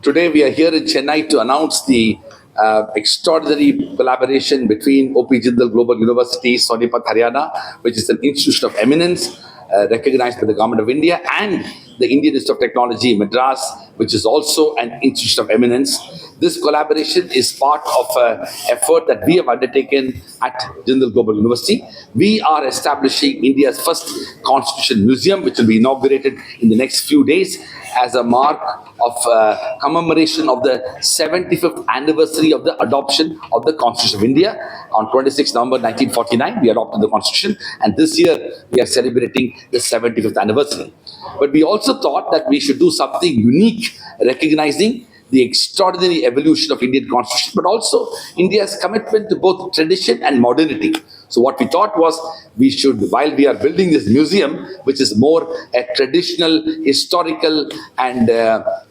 Today we are here in Chennai to announce the extraordinary collaboration between OP Jindal Global University, Sonipat, Haryana, which is an institution of eminence recognized by the Government of India, and the Indian Institute of Technology, Madras, which is also an institution of eminence. This collaboration is part of an effort that we have undertaken at Jindal Global University. We are establishing India's first Constitution Museum, which will be inaugurated in the next few days as a mark of commemoration of the 75th anniversary of the adoption of the Constitution of India. On 26 November 1949, we adopted the Constitution, and this year we are celebrating the 75th anniversary. But we also thought that we should do something unique, recognizing the extraordinary evolution of Indian Constitution, but also India's commitment to both tradition and modernity. So what we thought was, we should, while we are building this museum, which is more a traditional, historical, and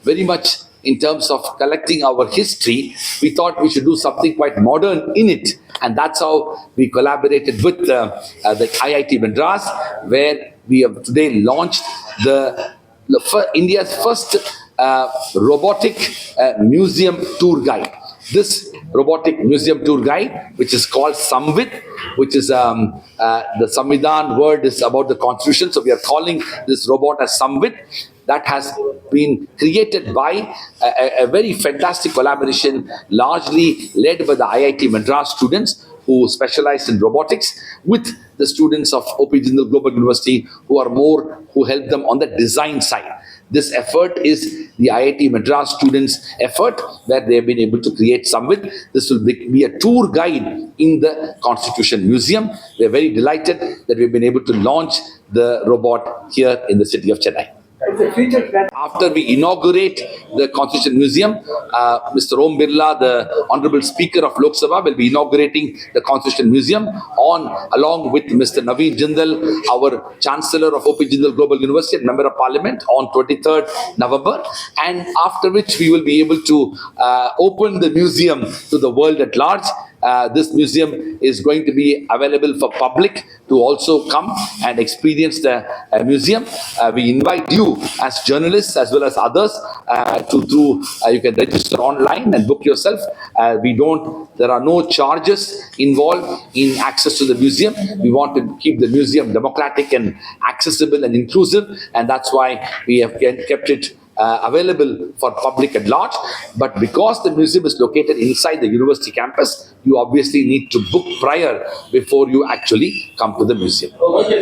very much in terms of collecting our history, we thought we should do something quite modern in it. And that's how we collaborated with the IIT Madras, where we have today launched India's first robotic museum tour guide. This robotic museum tour guide, which is called S.A.M.V.I.D, which is the Samvidhan word is about the Constitution. So we are calling this robot as S.A.M.V.I.D. That has been created by a very fantastic collaboration, largely led by the IIT Madras students who specialize in robotics, with the students of OP Jindal Global University who help them on the design side. This effort is the IIT Madras students' effort, where they have been able to create S.A.M.V.I.D. This will be a tour guide in the Constitution Museum. We are very delighted that we've been able to launch the robot here in the city of Chennai. After we inaugurate the Constitution Museum, Mr. Om Birla, the Honorable Speaker of Lok Sabha, will be inaugurating the Constitution Museum along with Mr. Naveen Jindal, our Chancellor of OP Jindal Global University and Member of Parliament, on 23rd November. And after which we will be able to open the museum to the world at large. This museum is going to be available for public to also come and experience the museum. We invite you as journalists as well as others you can register online and book yourself. There are no charges involved in access to the museum. We want to keep the museum democratic and accessible and inclusive, and that's why we have kept it available for public at large. But because the museum is located inside the university campus, you obviously need to book prior before you actually come to the museum. Okay.